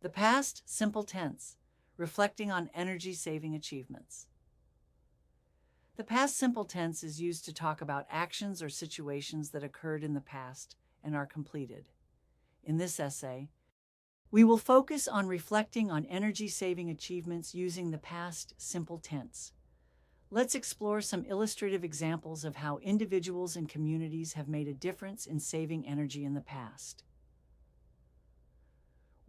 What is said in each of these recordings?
The past simple tense, reflecting on energy-saving achievements. The past simple tense is used to talk about actions or situations that occurred in the past and are completed. In this essay, we will focus on reflecting on energy-saving achievements using the past simple tense. Let's explore some illustrative examples of how individuals and communities have made a difference in saving energy in the past.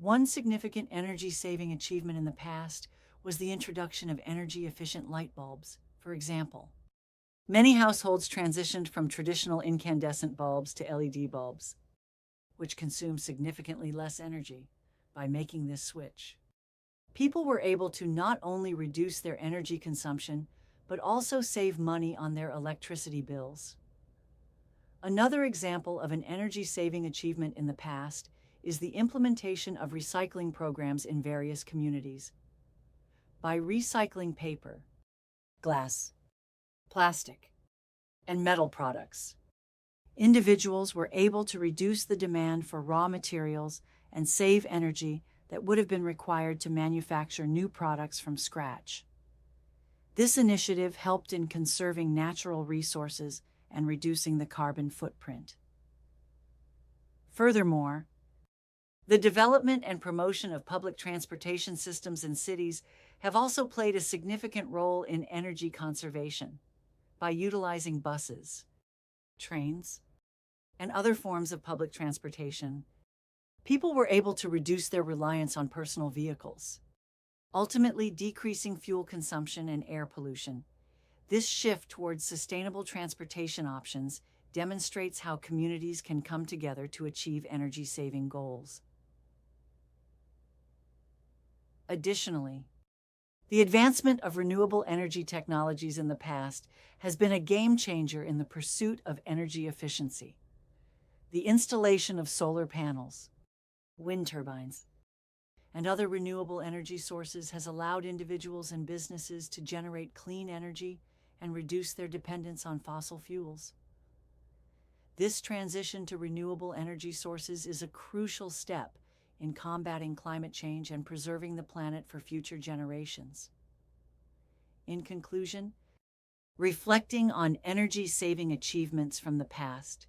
One significant energy-saving achievement in the past was the introduction of energy-efficient light bulbs. For example, many households transitioned from traditional incandescent bulbs to LED bulbs, which consume significantly less energy. By making this switch, people were able to not only reduce their energy consumption, but also save money on their electricity bills. Another example of an energy-saving achievement in the past is the implementation of recycling programs in various communities. By recycling paper, glass, plastic, and metal products, individuals were able to reduce the demand for raw materials and save energy that would have been required to manufacture new products from scratch. This initiative helped in conserving natural resources and reducing the carbon footprint. Furthermore, the development and promotion of public transportation systems in cities have also played a significant role in energy conservation. By utilizing buses, trains, and other forms of public transportation, people were able to reduce their reliance on personal vehicles, ultimately decreasing fuel consumption and air pollution. This shift towards sustainable transportation options demonstrates how communities can come together to achieve energy-saving goals. Additionally, the advancement of renewable energy technologies in the past has been a game changer in the pursuit of energy efficiency. The installation of solar panels, wind turbines, and other renewable energy sources has allowed individuals and businesses to generate clean energy and reduce their dependence on fossil fuels. This transition to renewable energy sources is a crucial step in combating climate change and preserving the planet for future generations. In conclusion, reflecting on energy-saving achievements from the past,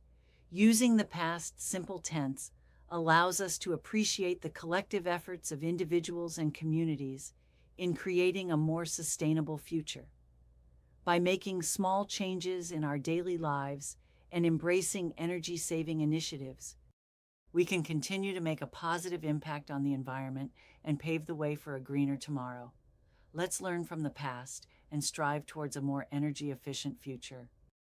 using the past simple tense allows us to appreciate the collective efforts of individuals and communities in creating a more sustainable future. By making small changes in our daily lives and embracing energy-saving initiatives, we can continue to make a positive impact on the environment and pave the way for a greener tomorrow. Let's learn from the past and strive towards a more energy-efficient future.